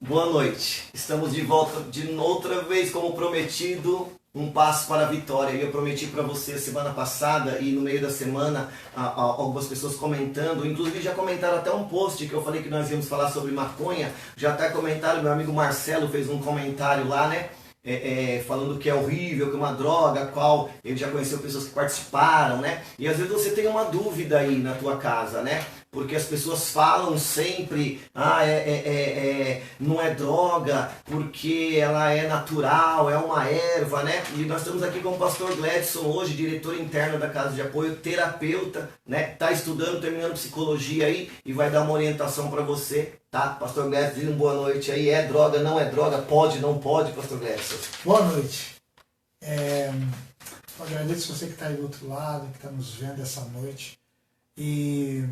Boa noite, estamos de volta de outra vez, como prometido, um passo para a vitória. Eu prometi para você semana passada e no meio da semana algumas pessoas comentando, inclusive já comentaram até um post que eu falei que nós íamos falar sobre maconha, já até comentaram, meu amigo Marcelo fez um comentário lá, né? Falando que é horrível, que é uma droga, qual ele já conheceu pessoas que participaram, né? E às vezes você tem uma dúvida aí na tua casa, né? Porque as pessoas falam sempre, não é droga, porque ela é natural, é uma erva, né? E nós estamos aqui com o pastor Gledson hoje, diretor interno da Casa de Apoio, terapeuta, né? Tá estudando, terminando psicologia aí e vai dar uma orientação para você, tá? Pastor Gledson, diz uma boa noite aí, é droga, não é droga, pode, não pode, pastor Gledson? Boa noite. Eu agradeço você que está aí do outro lado, que está nos vendo essa noite. E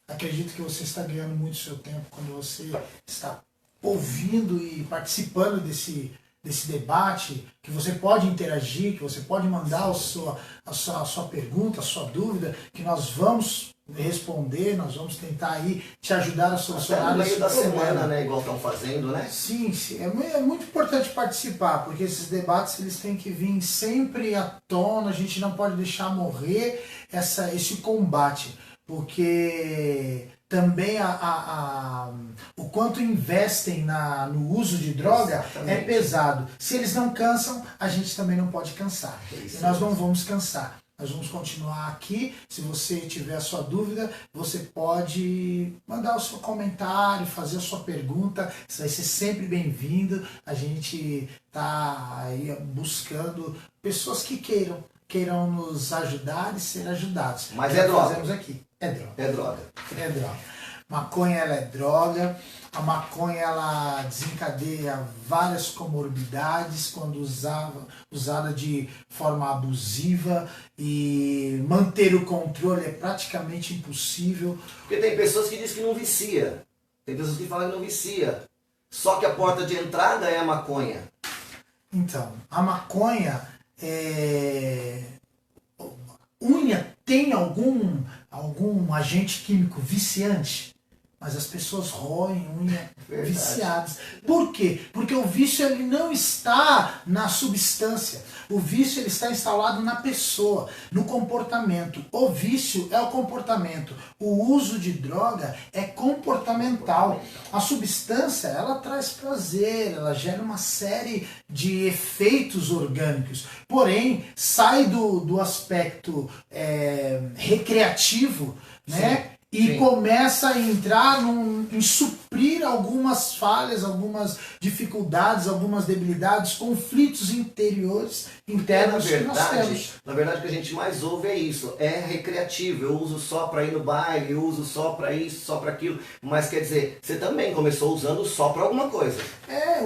acredito que você está ganhando muito seu tempo quando você está ouvindo e participando desse debate, que você pode interagir, que você pode mandar a sua pergunta, a sua dúvida, que nós vamos responder, nós vamos tentar aí te ajudar a solucionar esse problema. No meio da problema. semana, né, igual estão fazendo, né? Sim, é muito importante participar, porque esses debates eles têm que vir sempre à tona, a gente não pode deixar morrer esse combate, porque também o quanto investem no uso de droga. Exatamente. É pesado. Se eles não cansam, a gente também não pode cansar. E nós não vamos cansar. Nós vamos continuar aqui. Se você tiver a sua dúvida, você pode mandar o seu comentário, fazer a sua pergunta. Isso vai ser sempre bem-vindo. A gente está aí buscando pessoas que queiram nos ajudar e ser ajudados. Mas é droga. Fazemos aqui. É droga. É droga. É droga. Maconha, ela é droga. A maconha, ela desencadeia várias comorbidades quando usada de forma abusiva, e manter o controle é praticamente impossível. Porque tem pessoas que dizem que não vicia. Tem pessoas que falam que não vicia. Só que a porta de entrada é a maconha. Então, a maconha unha tem algum agente químico viciante, mas as pessoas roem unha viciadas. Por quê? Porque o vício ele não está na substância. O vício ele está instalado na pessoa, no comportamento. O vício é o comportamento. O uso de droga é comportamental. A substância, ela traz prazer, ela gera uma série de efeitos orgânicos. Porém, sai do aspecto recreativo, né? E sim, começa a entrar em suprir algumas falhas, algumas dificuldades, algumas debilidades, conflitos internos que nós temos. Na verdade, o que a gente mais ouve é isso, é recreativo, eu uso só para ir no baile, eu uso só para isso, só para aquilo, mas quer dizer, você também começou usando só para alguma coisa.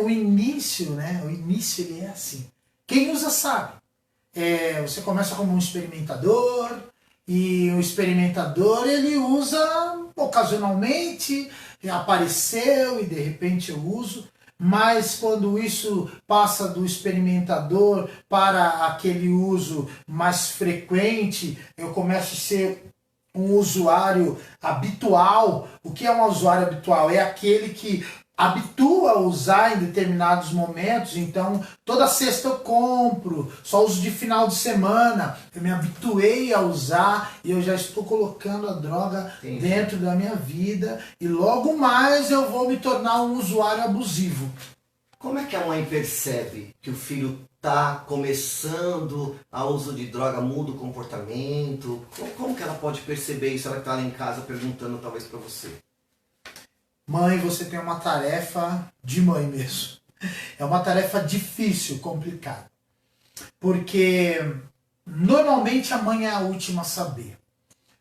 O início, né? O início ele é assim. Quem usa sabe. Você começa como um experimentador, e o experimentador ele usa ocasionalmente, apareceu e de repente eu uso, mas quando isso passa do experimentador para aquele uso mais frequente, eu começo a ser um usuário habitual. O que é um usuário habitual? É aquele que habitua a usar em determinados momentos. Então toda sexta eu compro, só uso de final de semana, eu me habituei a usar e eu já estou colocando a droga dentro da minha vida, e logo mais eu vou me tornar um usuário abusivo. Como é que a mãe percebe que o filho está começando a uso de droga, muda o comportamento? Como que ela pode perceber isso? Ela está lá em casa perguntando talvez para você. Mãe, você tem uma tarefa de mãe mesmo. É uma tarefa difícil, complicada. Porque normalmente a mãe é a última a saber.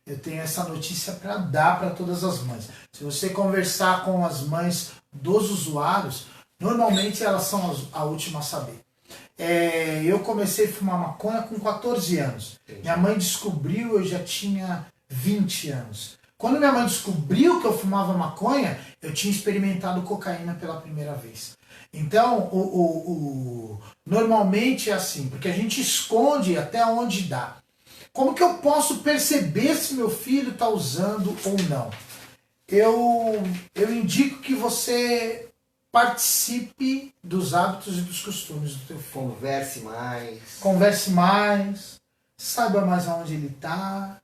Eu tenho essa notícia para dar para todas as mães. Se você conversar com as mães dos usuários, normalmente elas são a última a saber. Eu comecei a fumar maconha com 14 anos. Minha mãe descobriu, eu já tinha 20 anos. Quando minha mãe descobriu que eu fumava maconha, eu tinha experimentado cocaína pela primeira vez. Então, normalmente é assim, porque a gente esconde até onde dá. Como que eu posso perceber se meu filho está usando ou não? eu indico que você participe dos hábitos e dos costumes do teu filho. Converse mais. Converse mais, saiba mais aonde ele está.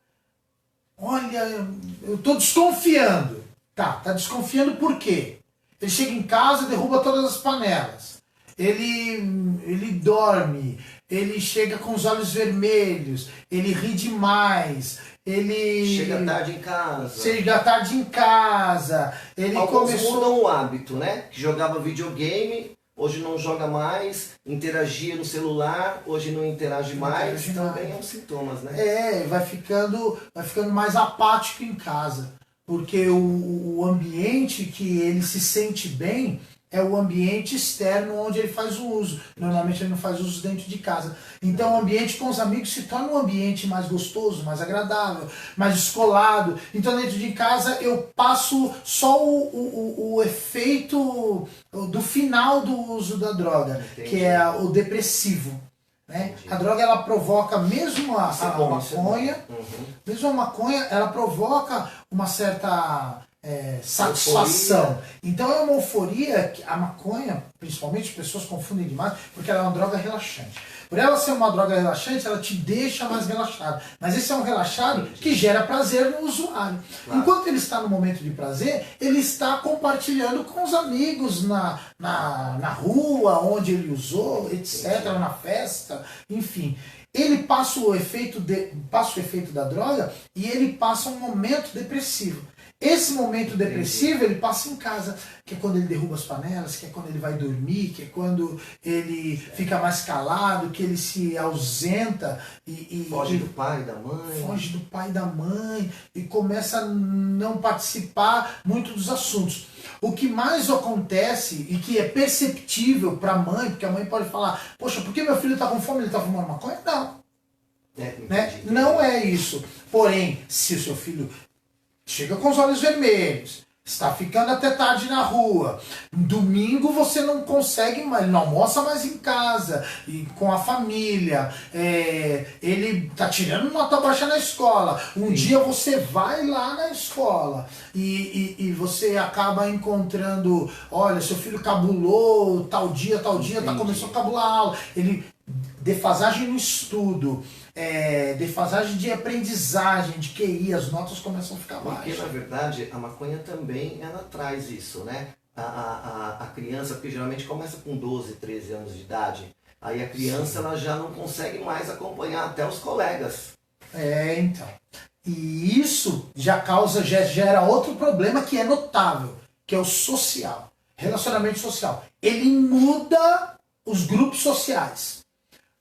Olha, eu estou desconfiando. Tá desconfiando por quê? Ele chega em casa e derruba todas as panelas. Ele dorme, ele chega com os olhos vermelhos, ele ri demais, ele... Chega tarde em casa. Chega tarde em casa, ele Alguns começou... mudam o hábito, né? Que jogava videogame, hoje não joga mais, interagia no celular, hoje não interage mais, também é um sintomas, né? vai ficando mais apático em casa, porque o ambiente que ele se sente bem é o ambiente externo onde ele faz o uso. Normalmente ele não faz uso dentro de casa. Então o ambiente com os amigos se torna um ambiente mais gostoso, mais agradável, mais descolado. Então dentro de casa eu passo só o efeito do final do uso da droga, Entendi. que é o depressivo. Né? A droga ela provoca, mesmo a maconha, mesmo a maconha, ela provoca uma certa satisfação. Euforia. Então é uma euforia que a maconha, principalmente as pessoas confundem demais, porque ela é uma droga relaxante. Por ela ser uma droga relaxante, ela te deixa mais relaxado. Mas esse é um relaxado que gera prazer no usuário. Claro. Enquanto ele está no momento de prazer, ele está compartilhando com os amigos na rua, onde ele usou, etc., na festa, enfim. Ele passa o efeito da droga e ele passa um momento depressivo. Esse momento depressivo ele passa em casa, que é quando ele derruba as panelas, que é quando ele vai dormir, que é quando ele fica mais calado, que ele se ausenta e foge do pai e da mãe. Foge do pai e da mãe e começa a não participar muito dos assuntos. O que mais acontece e que é perceptível para a mãe, porque a mãe pode falar, poxa, por que meu filho está com fome, ele está fumando maconha? Não. Né? Não é isso. Porém, se o seu filho chega com os olhos vermelhos, está ficando até tarde na rua, domingo você não consegue mais, não almoça mais em casa, e com a família, ele está tirando nota baixa na escola, dia você vai lá na escola e você acaba encontrando, olha, seu filho cabulou tal dia, começou a cabular a aula, defasagem no estudo, defasagem de aprendizagem, de QI, as notas começam a ficar baixas. Porque, na verdade, a maconha também, ela traz isso, né? A criança, porque geralmente começa com 12, 13 anos de idade, aí a criança ela já não consegue mais acompanhar até os colegas. Então. E isso já gera outro problema que é notável, que é o social, relacionamento social. Ele muda os grupos sociais.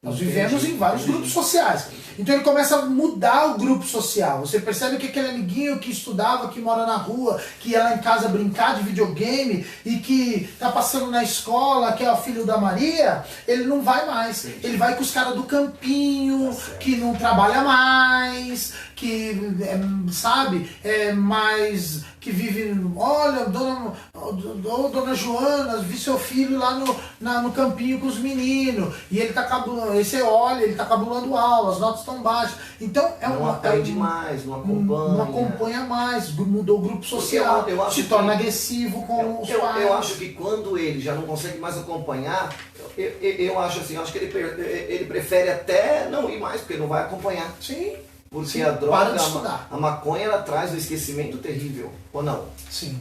Nós vivemos em vários grupos sociais. Então ele começa a mudar o grupo social. Você percebe que aquele amiguinho que estudava, que mora na rua, que ia lá em casa brincar de videogame e que tá passando na escola, que é o filho da Maria, ele não vai mais. Ele vai com os caras do campinho, que não trabalha mais, que, sabe, mais... que vive, olha, dona Joana, vi seu filho lá no campinho com os meninos, e ele tá cabulando, aí você olha, ele tá cabulando aula, as notas estão baixas. Então não aprende mais, não acompanha. Não acompanha mais, mudou o grupo social, se torna agressivo com os pais. Eu acho que quando ele já não consegue mais acompanhar, eu acho assim, que ele prefere até não ir mais, porque não vai acompanhar. Sim. Porque a droga, a maconha, ela traz um esquecimento terrível, ou não? Sim.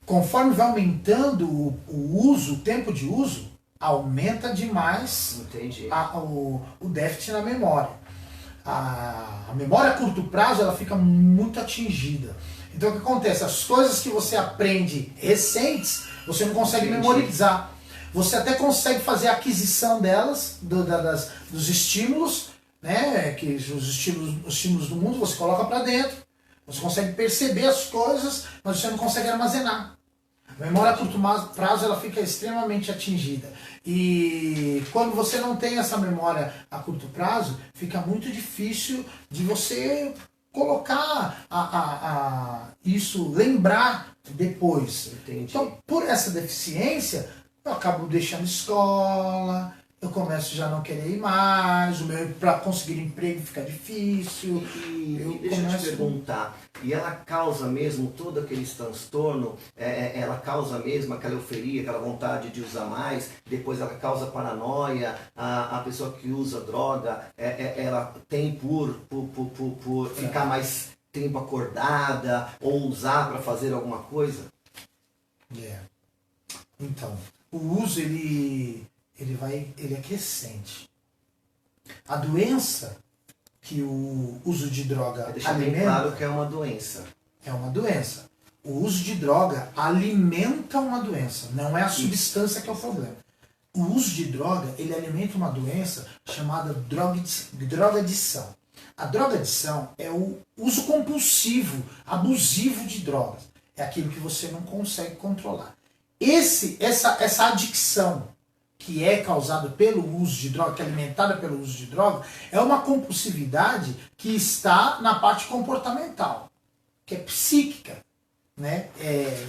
Conforme vai aumentando o uso, o tempo de uso, aumenta demais o déficit na memória. A memória a curto prazo ela fica muito atingida. Então o que acontece? As coisas que você aprende recentes, você não consegue memorizar. Você até consegue fazer a aquisição delas, dos estímulos, né, que os estímulos do mundo você coloca para dentro, você consegue perceber as coisas, mas você não consegue armazenar. A memória a curto prazo ela fica extremamente atingida. E quando você não tem essa memória a curto prazo, fica muito difícil de você colocar isso, lembrar depois. Entendi. Então, por essa deficiência, eu acabo deixando escola, eu começo já a não querer ir mais, para conseguir emprego fica difícil. E deixa eu te perguntar, e ela causa mesmo todo aquele transtorno, ela causa mesmo aquela euforia, aquela vontade de usar mais, depois ela causa paranoia, a pessoa que usa droga, ela tem por ficar mais tempo acordada, ou usar para fazer alguma coisa? Então, o uso ele é crescente. A doença que o uso de droga deixa bem claro que é uma doença. É uma doença. O uso de droga alimenta uma doença, não é a substância que é o problema. O uso de droga, ele alimenta uma doença chamada drogadição. A drogadição é o uso compulsivo, abusivo de drogas. É aquilo que você não consegue controlar. Essa adicção que é causada pelo uso de droga, que é alimentada pelo uso de droga, é uma compulsividade que está na parte comportamental, que é psíquica, né?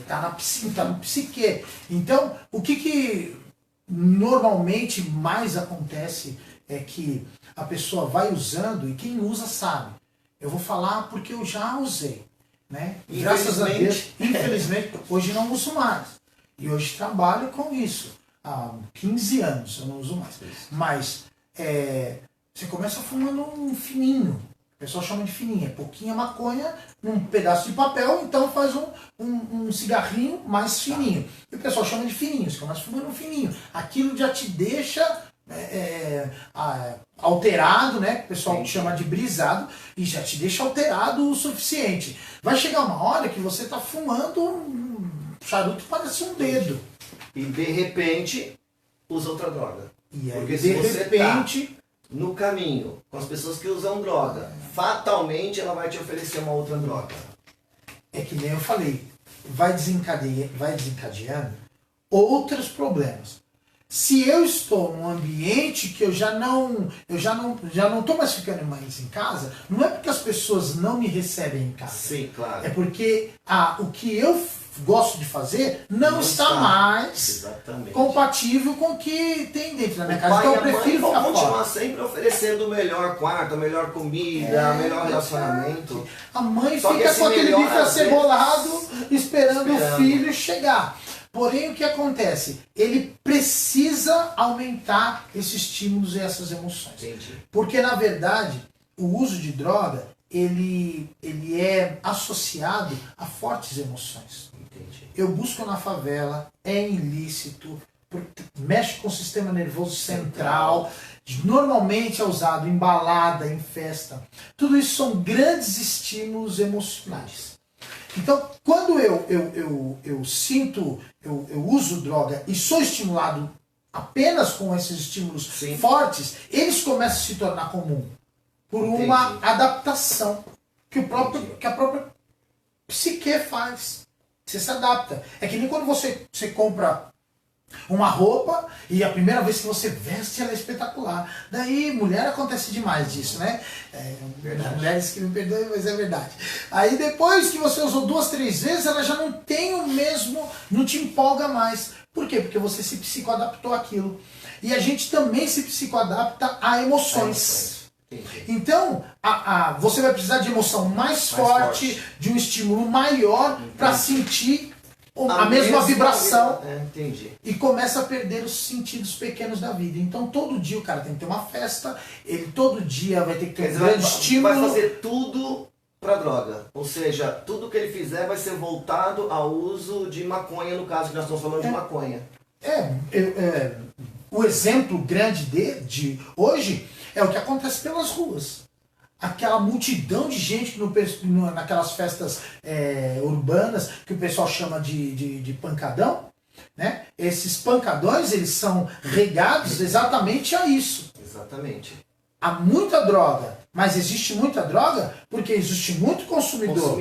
Está no psique. Então, o que normalmente mais acontece é que a pessoa vai usando, e quem usa sabe. Eu vou falar porque eu já usei, né? Graças a Deus, infelizmente, hoje não uso mais. E hoje trabalho com isso. Há 15 anos eu não uso mais. Mas você começa fumando um fininho. O pessoal chama de fininho. É pouquinha maconha num pedaço de papel, então faz um cigarrinho mais fininho. E o pessoal chama de fininho. Você começa fumando um fininho. Aquilo já te deixa alterado, né? O pessoal chama de brisado, e já te deixa alterado o suficiente. Vai chegar uma hora que você está fumando um charuto que parece um dedo. E de repente usa outra droga. E aí, porque de se você repente, no caminho com as pessoas que usam droga, fatalmente ela vai te oferecer uma outra droga. É que nem eu falei, vai desencadeando outros problemas. Se eu estou num ambiente que eu já não estou mais ficando mais em casa, não é porque as pessoas não me recebem em casa. Sim, claro. É porque o que eu gosto de fazer não está mais compatível com o que tem dentro da minha casa. Então eu prefiro ficar fora. Continuar sempre oferecendo o melhor quarto, a melhor comida, o melhor relacionamento. A mãe fica com aquele bife acebolado esperando o filho chegar. Porém, o que acontece? Ele precisa aumentar esses estímulos e essas emoções. Entendi. Porque, na verdade, o uso de droga, ele é associado a fortes emoções. Entendi. Eu busco na favela, é ilícito, mexe com o sistema nervoso central, normalmente é usado em balada, em festa. Tudo isso são grandes estímulos emocionais. Então, quando eu sinto, eu uso droga e sou estimulado apenas com esses estímulos fortes, eles começam a se tornar comum. Por uma adaptação que a própria psique faz. Você se adapta. É que nem quando você compra uma roupa e a primeira vez que você veste ela é espetacular. Daí, mulher, acontece demais disso, né? Mulheres que me perdoem, mas é verdade. Aí depois que você usou 2, 3 vezes, ela já não tem o mesmo, não te empolga mais. Por quê? Porque você se psicoadaptou àquilo. E a gente também se psicoadapta a emoções. Então, você vai precisar de emoção mais forte, de um estímulo maior para sentir a mesma vibração e começa a perder os sentidos pequenos da vida. Então todo dia o cara tem que ter uma festa, ele todo dia vai ter que ter um grande estímulo. Vai fazer tudo para droga, ou seja, tudo que ele fizer vai ser voltado ao uso de maconha, no caso que nós estamos falando de maconha. O exemplo grande de hoje é o que acontece pelas ruas. Aquela multidão de gente naquelas festas urbanas que o pessoal chama de pancadão, né? Esses pancadões, eles são regados exatamente a isso. Exatamente. Há muita droga, mas existe muita droga porque existe muito consumidor.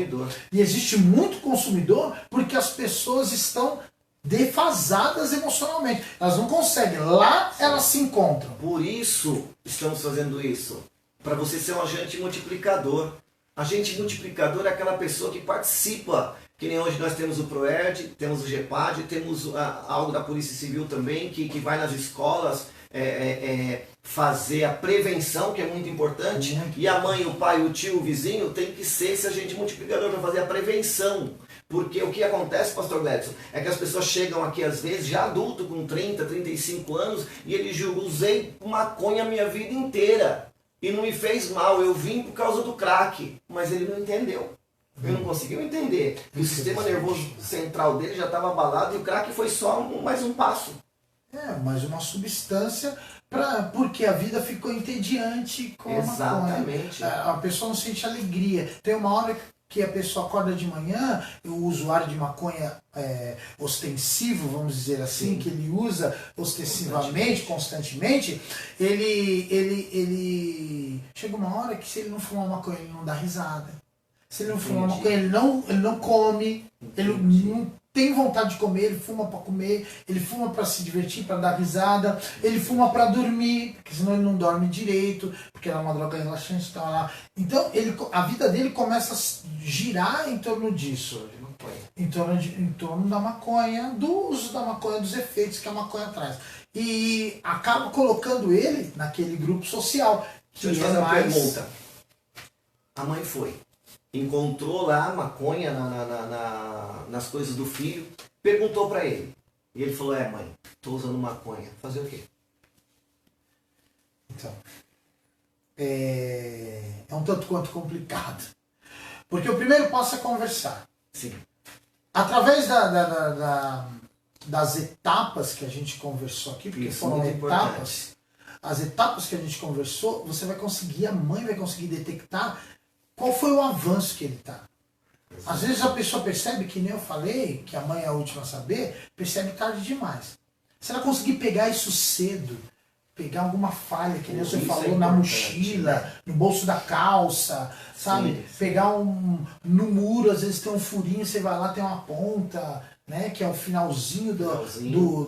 E existe muito consumidor porque as pessoas estão defasadas emocionalmente. Elas não conseguem. Lá elas se encontram. Por isso estamos fazendo isso. Para você ser um agente multiplicador. Agente multiplicador é aquela pessoa que participa, que nem hoje nós temos o PROERD, temos o GEPAD, temos algo da Polícia Civil também, que vai nas escolas fazer a prevenção, que é muito importante, e a mãe, o pai, o tio, o vizinho tem que ser esse agente multiplicador para fazer a prevenção. Porque o que acontece, pastor Gledson, é que as pessoas chegam aqui às vezes já adulto, com 30, 35 anos, e ele julga, usei maconha a minha vida inteira e não me fez mal, eu vim por causa do crack, mas ele não entendeu. Ele não conseguiu entender que o sistema nervoso central dele já estava abalado e o crack foi só mais um passo. Mais uma substância, porque a vida ficou entediante com Exatamente. a maconha. A pessoa não sente alegria. Tem uma hora que a pessoa acorda de manhã, o usuário de maconha ostensivo, vamos dizer assim, sim, que ele usa ostensivamente, constantemente, ele chega uma hora que se ele não fumar maconha, ele não dá risada. Se ele não fumar maconha, ele não come, ele não tem vontade de comer, ele fuma para comer, ele fuma para se divertir, para dar risada, ele fuma para dormir, porque senão ele não dorme direito, porque ela é uma droga relaxante, então lá. Então a vida dele começa a girar em torno disso, em torno da maconha, do uso da maconha, dos efeitos que a maconha traz. E acaba colocando ele naquele grupo social. Deixa eu te fazer uma pergunta. A mãe foi, encontrou lá a maconha nas coisas do filho, perguntou para ele. E ele falou, mãe, tô usando maconha. Fazer o quê? Então, é um tanto quanto complicado. Porque o primeiro passo é conversar. Sim. Através das etapas que a gente conversou aqui, porque isso, foram etapas, importante. As etapas que a gente conversou, você vai conseguir, a mãe vai conseguir detectar qual foi o avanço que ele está. Às vezes a pessoa percebe, que nem eu falei, que a mãe é a última a saber, percebe tarde demais. Se ela conseguir pegar isso cedo, pegar alguma falha, que nem você falou, na mochila, no bolso da calça, sabe? Sim. Pegar no muro, às vezes tem um furinho, você vai lá, tem uma ponta, né? Que é o finalzinho do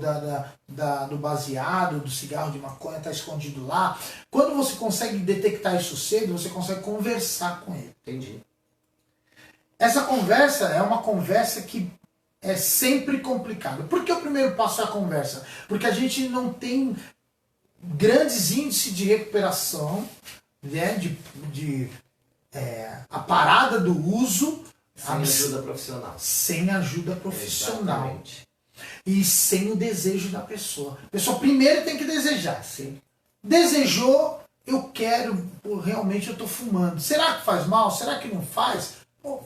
baseado, do cigarro de maconha, tá escondido lá. Quando você consegue detectar isso cedo, você consegue conversar com ele. Entendi. Essa conversa é uma conversa que é sempre complicada. Por que o primeiro passo é a conversa? Porque a gente não tem grandes índices de recuperação, né, a parada do uso sem ajuda profissional. Sem ajuda profissional. Exatamente. E sem o desejo da pessoa. A pessoa primeiro tem que desejar. Sim. Desejou, eu quero, realmente eu estou fumando. Será que faz mal? Será que não faz?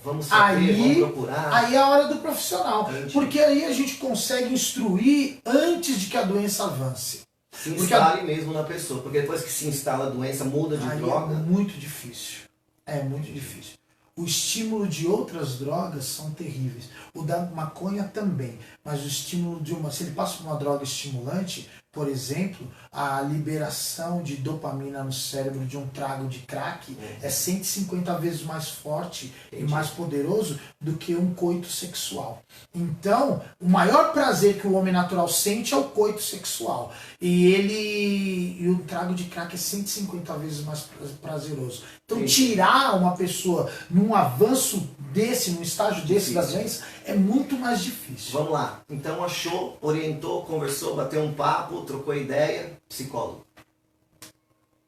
Vamos saber, vamos procurar. Aí é a hora do profissional. Entendi. Porque aí a gente consegue instruir antes de que a doença avance. Se instale mesmo na pessoa, porque depois que se instala a doença, muda de droga. É muito difícil. É muito difícil. O estímulo de outras drogas são terríveis. O da maconha também. Mas o estímulo se ele passa por uma droga estimulante, por exemplo, a liberação de dopamina no cérebro de um trago de crack é 150 vezes mais forte e mais poderoso do que um coito sexual. Então, o maior prazer que o homem natural sente é o coito sexual. E o trago de crack é 150 vezes mais prazeroso. Então, tirar uma pessoa num avanço desse, num estágio desse das doenças, é muito mais difícil. Vamos lá. Então achou, orientou, conversou, bateu um papo, trocou ideia, psicólogo.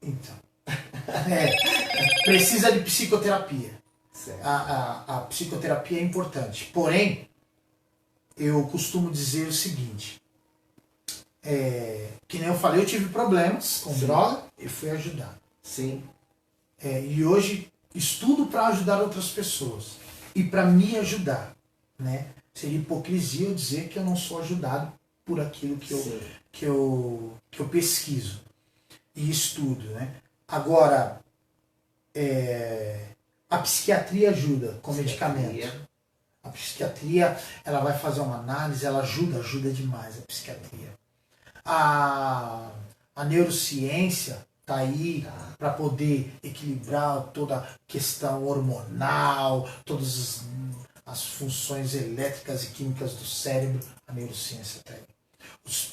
Então. Precisa de psicoterapia. Certo. A psicoterapia é importante. Porém, eu costumo dizer o seguinte. Que nem eu falei, eu tive problemas com droga e fui ajudar. Sim. E hoje estudo para ajudar outras pessoas. E para me ajudar. Né? Seria hipocrisia eu dizer que eu não sou ajudado por aquilo que eu pesquiso e estudo. Né? Agora, a psiquiatria ajuda com medicamento. A psiquiatria ela vai fazer uma análise, ela ajuda demais a psiquiatria. A neurociência está aí para poder equilibrar toda a questão hormonal, todas as funções elétricas e químicas do cérebro. A neurociência está aí.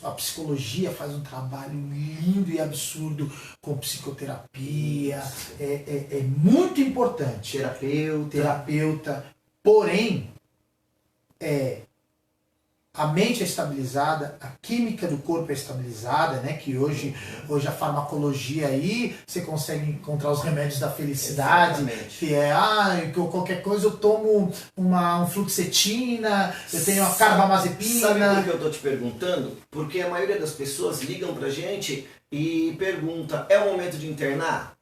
A psicologia faz um trabalho lindo e absurdo com psicoterapia. É muito importante. Terapeuta. Porém, a mente é estabilizada, a química do corpo é estabilizada, né? Que hoje a farmacologia aí, você consegue encontrar os remédios da felicidade, Exatamente. que é, qualquer coisa eu tomo um fluoxetina, eu tenho a carbamazepina. Sabe por que eu tô te perguntando? Porque a maioria das pessoas ligam pra gente e pergunta, é o momento de internar?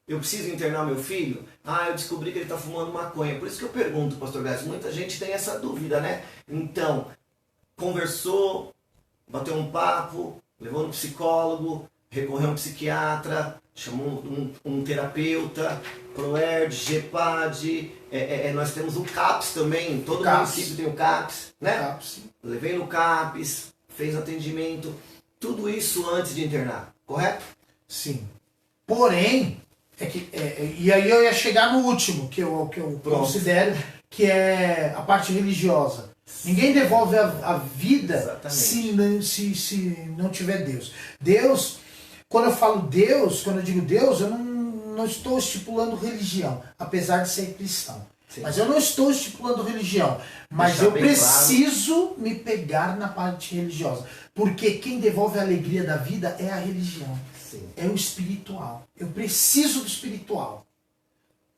Eu preciso internar meu filho? Eu descobri que ele está fumando maconha. Por isso que eu pergunto, pastor Gás, muita gente tem essa dúvida, né? Então, conversou, bateu um papo, levou no psicólogo, recorreu a um psiquiatra, chamou um terapeuta, ProERD, GEPAD, nós temos o CAPS também, todo município tem o CAPS, né? CAPS. Levei no CAPS, fez atendimento, tudo isso antes de internar, correto? Sim. Porém, e aí eu ia chegar no último, que eu considero que é a parte religiosa. Ninguém devolve a vida se não tiver Deus. Deus, quando eu falo Deus, quando eu digo Deus, eu não estou estipulando religião, apesar de ser cristão. Sim. Mas eu não estou estipulando religião. Mas eu preciso me pegar na parte religiosa. Porque quem devolve a alegria da vida é a religião. Sim. É o espiritual. Eu preciso do espiritual.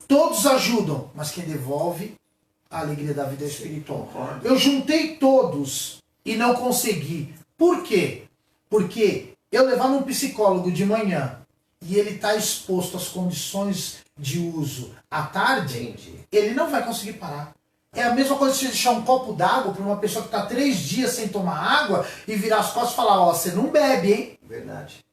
Todos ajudam, mas quem devolve a alegria da vida é o espiritual. Concordo. Eu juntei todos e não consegui. Por quê? Porque eu levar um psicólogo de manhã e ele está exposto às condições de uso à tarde, ele não vai conseguir parar. É a mesma coisa se você deixar um copo d'água para uma pessoa que está 3 dias sem tomar água e virar as costas e falar, você não bebe, hein? Verdade.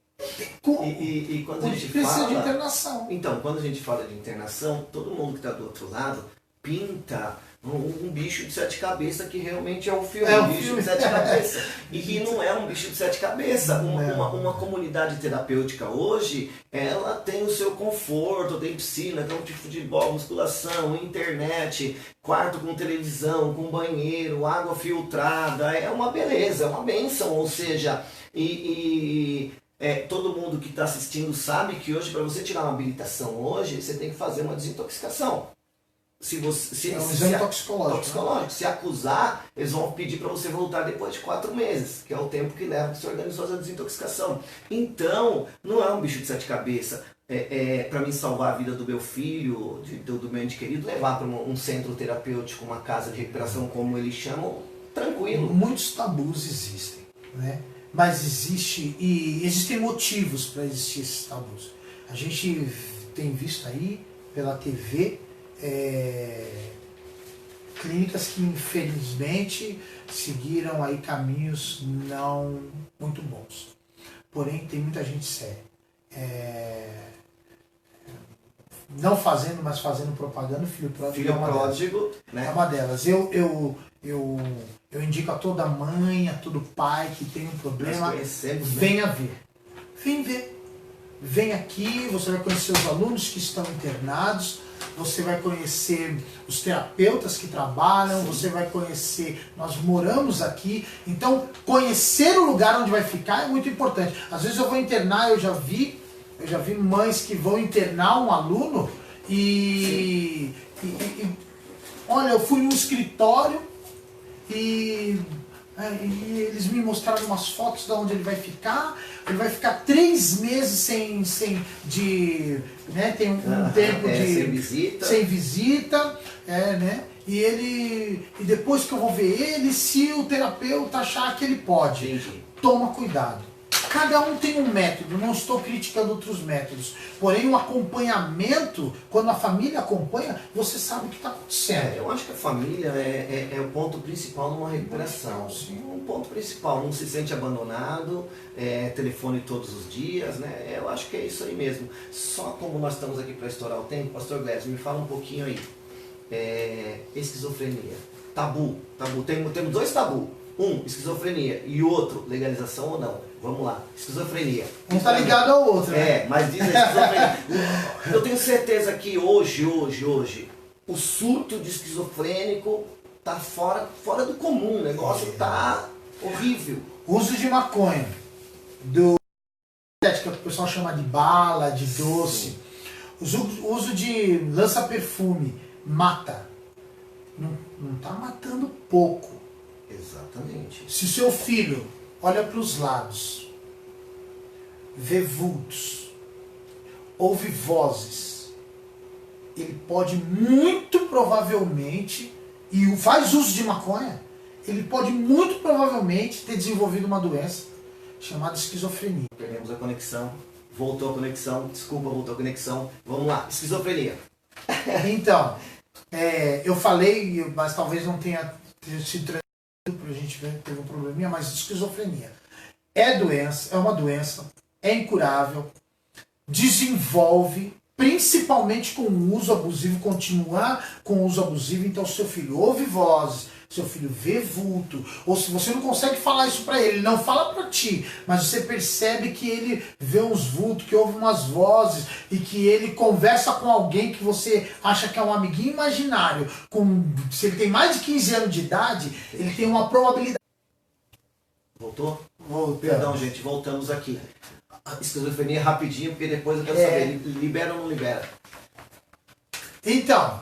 Quando a gente precisa de internação. Então, quando a gente fala de internação, todo mundo que está do outro lado pinta um bicho de 7 cabeças que realmente é um filme, um bicho de 7 cabeças. E que não é um bicho de 7 cabeças. Uma comunidade terapêutica hoje, ela tem o seu conforto, tem piscina, campo de futebol, musculação, internet, quarto com televisão, com banheiro, água filtrada. É uma beleza, é uma bênção. Ou seja, todo mundo que está assistindo sabe que hoje, para você tirar uma habilitação hoje, você tem que fazer uma desintoxicação. Um exame toxicológico. Se acusar, eles vão pedir para você voltar depois de 4 meses, que é o tempo que leva para você organizar a desintoxicação. Então, não é um bicho de 7 cabeças. Para mim salvar a vida do meu filho, do meu ente querido, levar para um centro terapêutico, uma casa de recuperação, como eles chamam, tranquilo. Muitos tabus existem, né? Mas existem motivos para existir esses tabus. A gente tem visto aí pela TV clínicas que infelizmente seguiram aí caminhos não muito bons. Porém, tem muita gente séria. Não fazendo, mas fazendo propaganda, Filho Pródigo né? É uma delas. Eu indico a toda mãe, a todo pai que tem um problema, venha ver. Vem ver. Vem aqui, você vai conhecer os alunos que estão internados, você vai conhecer os terapeutas que trabalham, você vai conhecer, nós moramos aqui, então conhecer o lugar onde vai ficar é muito importante. Às vezes eu vou internar, eu já vi mães que vão internar um aluno e olha, eu fui num escritório e eles me mostraram umas fotos de onde ele vai ficar 3 meses né, tem um tempo sem visita, né, e depois que eu vou ver ele, se o terapeuta achar que ele pode, Entendi. Toma cuidado. Cada um tem um método, não estou criticando outros métodos. Porém, o acompanhamento, quando a família acompanha, você sabe o que está acontecendo. Eu acho que a família é o ponto principal numa recuperação. Um ponto principal, não se sente abandonado, telefone todos os dias, né? Eu acho que é isso aí mesmo. Só como nós estamos aqui para estourar o tempo, Pastor Gleves, me fala um pouquinho aí. Esquizofrenia. Tabu. Temos 2 tabus. Um, esquizofrenia, e outro, legalização ou não. Vamos lá, esquizofrenia. Um está ligado ao outro, né? Mas diz a esquizofrenia. Eu tenho certeza que hoje, o surto de esquizofrênico tá fora do comum. O negócio tá horrível. Uso de maconha, que o pessoal chama de bala, de doce. O uso de lança-perfume mata. Não tá matando pouco. Exatamente. Exatamente. Se seu filho olha para os lados, vê vultos, ouve vozes, ele pode muito provavelmente, e faz uso de maconha, ele pode muito provavelmente ter desenvolvido uma doença chamada esquizofrenia. Perdemos a conexão. Voltou a conexão. Desculpa, voltou a conexão. Vamos lá. Esquizofrenia. Então, eu falei, mas talvez não tenha sido traduzido para a gente ver, teve um probleminha, mas esquizofrenia é doença, é uma doença, é incurável, desenvolve, principalmente com o uso abusivo, continuar com o uso abusivo. Então, seu filho ouve vozes, seu filho vê vulto, ou se você não consegue falar isso pra ele, não fala pra ti, mas você percebe que ele vê uns vultos, que ouve umas vozes, e que ele conversa com alguém que você acha que é um amiguinho imaginário, se ele tem mais de 15 anos de idade, ele tem uma probabilidade. Voltou? Voltamos. Perdão, gente, voltamos aqui. Esquizofrenia rapidinho, porque depois eu quero saber, libera ou não libera? Então,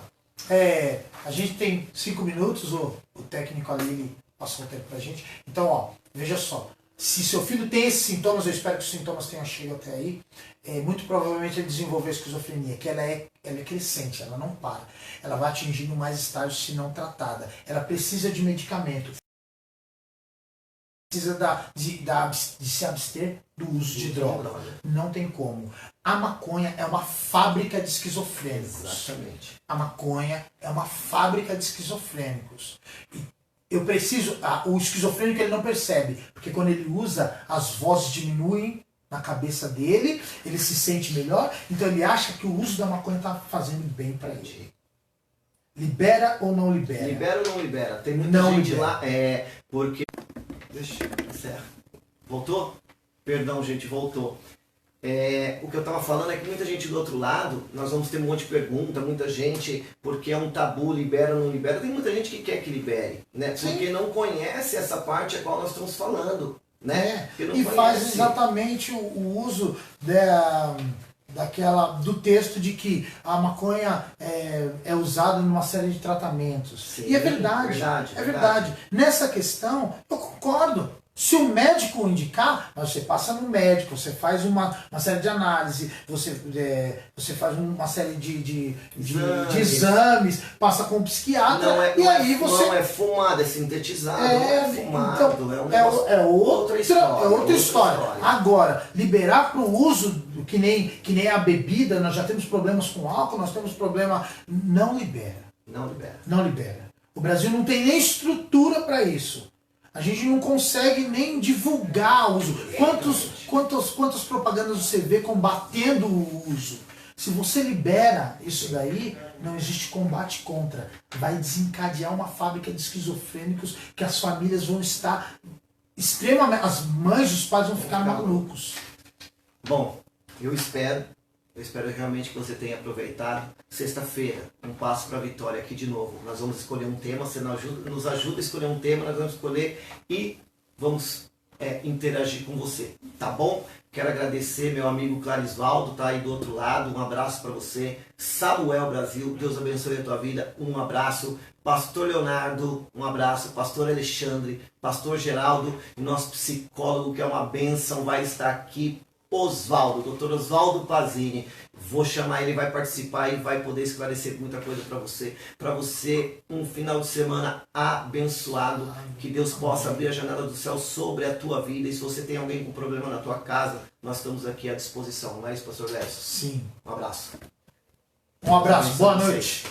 a gente tem 5 minutos, o técnico ali ele passou o tempo pra gente. Então, ó, veja só. Se seu filho tem esses sintomas, eu espero que os sintomas tenham chegado até aí, muito provavelmente ele desenvolveu esquizofrenia, que ela é crescente, ela não para. Ela vai atingindo mais estágios se não tratada. Ela precisa de medicamento. Precisa de se abster do uso de droga. Não tem como. A maconha é uma fábrica de esquizofrênicos. Exatamente. A maconha é uma fábrica de esquizofrênicos. E eu preciso... o esquizofrênico ele não percebe, porque quando ele usa, as vozes diminuem na cabeça dele, ele se sente melhor, então ele acha que o uso da maconha está fazendo bem para ele. Libera ou não libera? Libera ou não libera? Tem muita não gente libera. lá, porque... Deixa eu encerrar. Voltou? Perdão, gente, voltou. O que eu estava falando é que muita gente do outro lado, nós vamos ter um monte de pergunta, muita gente, porque é um tabu, libera ou não libera. Tem muita gente que quer que libere, né? Sim. Porque não conhece essa parte a qual nós estamos falando, né? E conhece. faz exatamente o uso do texto de que a maconha é usada numa série de tratamentos. Sim, e é verdade, verdade. Verdade. Nessa questão, eu concordo. Se o médico indicar, você passa no médico, você faz uma série de análise, você faz uma série de exames, passa com um psiquiatra, Não é fumado, é sintetizado, não é fumado, então, é outra história. Agora, liberar para o uso, que nem a bebida, nós já temos problemas com álcool, nós temos problema... Não libera. Não libera. O Brasil não tem nem estrutura para isso. A gente não consegue nem divulgar o uso. Quantas propagandas você vê combatendo o uso? Se você libera isso daí, não existe combate contra. Vai desencadear uma fábrica de esquizofrênicos que as famílias vão estar extremamente... As mães e os pais vão ficar malucos. Bom, eu espero realmente que você tenha aproveitado. Sexta-feira, um passo para a vitória aqui de novo. Nós vamos escolher um tema, você nos ajuda a escolher um tema, nós vamos escolher e vamos interagir com você, tá bom? Quero agradecer meu amigo Clarisvaldo, tá aí do outro lado, um abraço para você. Samuel Brasil, Deus abençoe a tua vida, um abraço. Pastor Leonardo, um abraço. Pastor Alexandre, Pastor Geraldo e nosso psicólogo, que é uma bênção, vai estar aqui. Osvaldo, Dr. Osvaldo Pazini, vou chamar ele, vai participar e vai poder esclarecer muita coisa para você. Para você, um final de semana abençoado, que Deus possa abrir a janela do céu sobre a tua vida. E se você tem alguém com problema na tua casa, nós estamos aqui à disposição, não é isso, Pastor Lécio? Sim. Um abraço. Um abraço, boa noite.